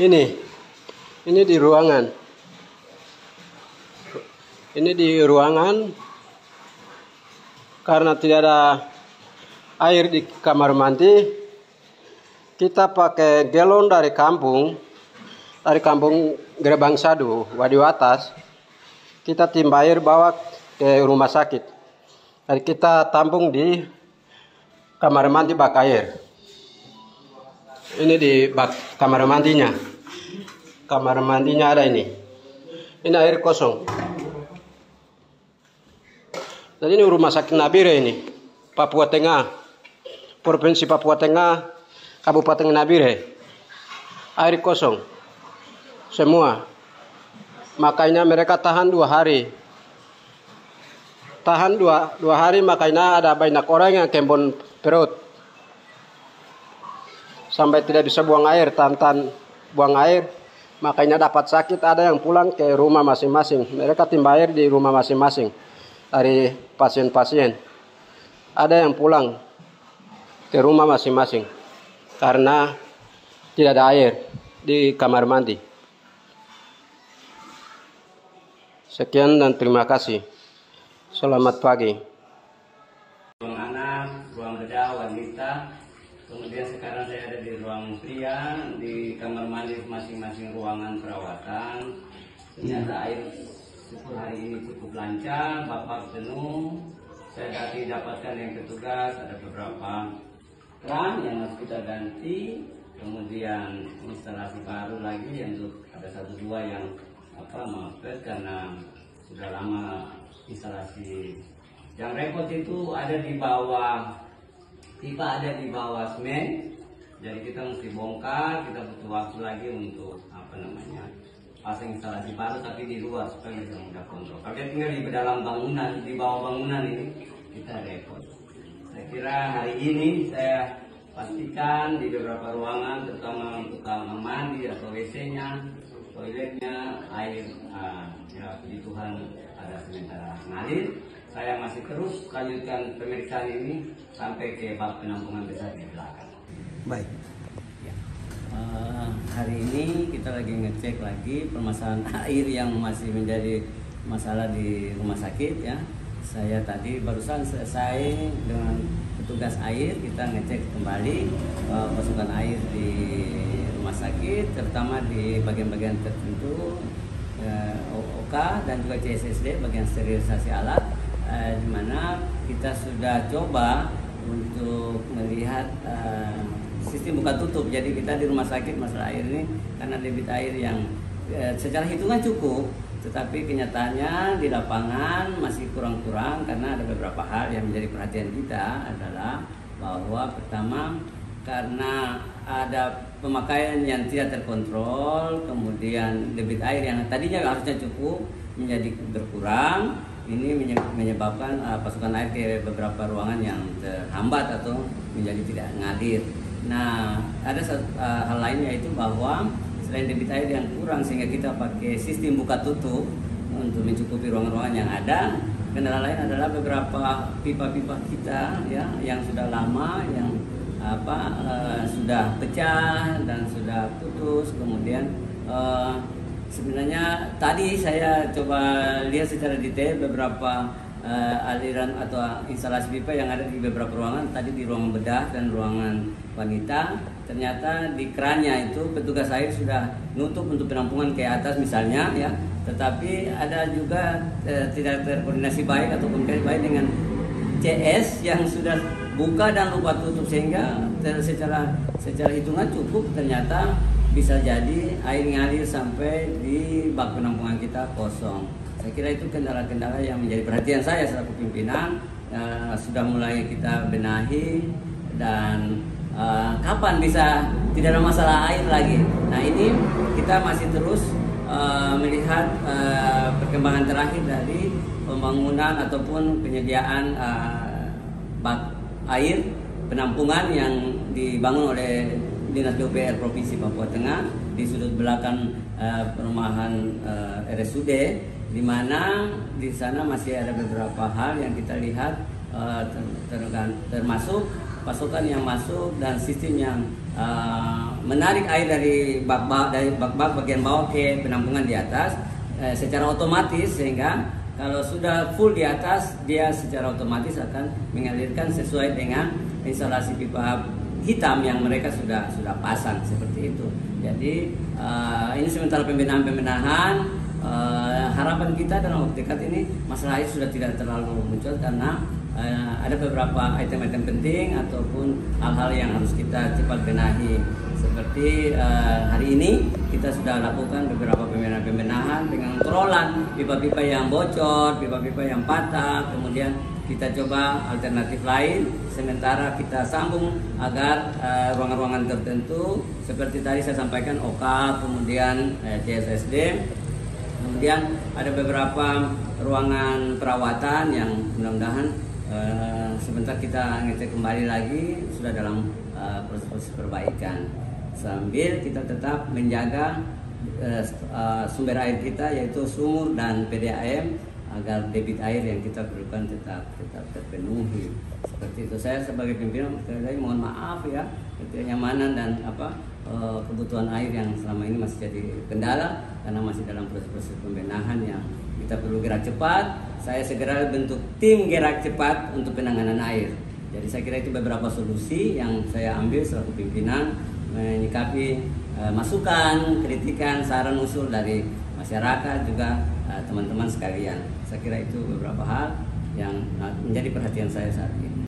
Ini, ini di ruangan. Ini di ruangan karena tidak ada air di kamar mandi. Kita pakai galon dari kampung Gerbang Sadu, Wadiw Atas. Kita timba air bawa ke rumah sakit. Jadi kita tampung di kamar mandi bak air. Ini di bak kamar mandinya. Kamar mandinya ada ini. Ini air kosong. Jadi ini rumah sakit Nabire ini, Papua Tengah, Provinsi Papua Tengah, Kabupaten Nabire. Air kosong, semua. Makanya mereka tahan 2 hari. Tahan dua hari, makanya ada banyak orang yang kembun perut. Sampai tidak bisa buang air, tahan buang air. Makanya dapat sakit, ada yang pulang ke rumah masing-masing. Mereka timba air di rumah masing-masing. Dari pasien-pasien. Ada yang pulang ke rumah masing-masing. Karena tidak ada air di kamar mandi. Sekian dan terima kasih. Selamat pagi. Ruang anak, ruang bedah, wanita. Kemudian sekarang saya ada di ruang pria, di kamar mandi masing-masing ruangan perawatan. Ternyata air hari ini cukup lancar, bapak penuh. Saya tadi dapatkan yang petugas, ada beberapa keran yang harus kita ganti. Kemudian instalasi baru lagi yang ada 1-2 yang mampet karena sudah lama instalasi. Yang repot itu ada di bawah pipa, ada di bawah semen. Jadi kita mesti bongkar, kita butuh waktu lagi untuk pasang instalasi baru tapi di luar supaya bisa mudah kontrol. Kalau tinggal di dalam bangunan, di bawah bangunan ini kita repot. Saya kira hari ini saya pastikan di beberapa ruangan, terutama untuk kamar mandi atau WC-nya, toiletnya, air, kebutuhan ada sementara ngalir. Saya masih terus lanjutkan pemeriksaan ini sampai ke bab penampungan besar di belakang. Baik. Hari ini kita lagi ngecek lagi permasalahan air yang masih menjadi masalah di rumah sakit ya. Saya tadi barusan selesai dengan petugas air, kita ngecek kembali pasokan air di rumah sakit, terutama di bagian-bagian tertentu OK dan juga CSSD bagian sterilisasi alat, di mana kita sudah coba untuk melihat sistem buka tutup. Jadi kita di rumah sakit masalah air ini karena debit air yang secara hitungan cukup, tetapi kenyataannya di lapangan masih kurang-kurang karena ada beberapa hal yang menjadi perhatian kita adalah bahwa pertama karena ada pemakaian yang tidak terkontrol, kemudian debit air yang tadinya harusnya cukup menjadi berkurang. Ini menyebabkan pasokan air ke beberapa ruangan yang terhambat atau menjadi tidak ngalir. Nah, ada hal lain yaitu bahwa selain debit air yang kurang sehingga kita pakai sistem buka tutup untuk mencukupi ruangan-ruangan yang ada. Kendala lain adalah beberapa pipa-pipa kita ya yang sudah lama yang sudah pecah dan sudah putus. Kemudian sebenarnya tadi saya coba lihat secara detail beberapa aliran atau instalasi pipa yang ada di beberapa ruangan. Tadi di ruangan bedah dan ruangan wanita, ternyata di kerannya itu petugas air sudah nutup untuk penampungan ke atas misalnya ya, tetapi ada juga tidak terkoordinasi baik atau komunikasi baik dengan CS yang sudah buka dan lupa tutup, sehingga secara hitungan cukup ternyata bisa jadi air ngalir sampai di bak penampungan kita kosong. Saya kira itu kendala-kendala yang menjadi perhatian saya selaku pimpinan. Sudah mulai kita benahi dan kapan bisa tidak ada masalah air lagi. Nah, ini kita masih terus melihat perkembangan terakhir dari pembangunan ataupun penyediaan bak air penampungan yang dibangun oleh Dinas PUPR Provinsi Papua Tengah di sudut belakang perumahan RSUD, di mana di sana masih ada beberapa hal yang kita lihat termasuk pasokan yang masuk dan sistem yang menarik air dari bak-bak bagian bawah ke penampungan di atas secara otomatis, sehingga kalau sudah full di atas dia secara otomatis akan mengalirkan sesuai dengan instalasi pipa hitam yang mereka sudah pasang seperti itu. Jadi ini sementara pembenahan. Harapan kita dalam waktu dekat ini masalah air sudah tidak terlalu muncul, karena ada beberapa item-item penting ataupun hal-hal yang harus kita cepat benahi. Seperti hari ini kita sudah lakukan beberapa pembenahan dengan pengelolaan pipa-pipa yang bocor, pipa-pipa yang patah, kemudian kita coba alternatif lain, sementara kita sambung agar ruangan-ruangan tertentu seperti tadi saya sampaikan OK, kemudian CSSD, kemudian ada beberapa ruangan perawatan yang mudah-mudahan sebentar kita ngecek kembali lagi sudah dalam proses perbaikan, sambil kita tetap menjaga sumber air kita yaitu sumur dan PDAM agar debit air yang kita perlukan tetap terpenuhi. Seperti itu. Saya sebagai pimpinan sekali lagi mohon maaf ya, kenyamanan dan kebutuhan air yang selama ini masih jadi kendala karena masih dalam proses pembenahan yang kita perlu gerak cepat. Saya segera bentuk tim gerak cepat untuk penanganan air. Jadi saya kira itu beberapa solusi yang saya ambil selaku pimpinan menyikapi masukan, kritikan, saran usul dari masyarakat juga teman-teman sekalian. Saya kira itu beberapa hal yang menjadi perhatian saya saat ini.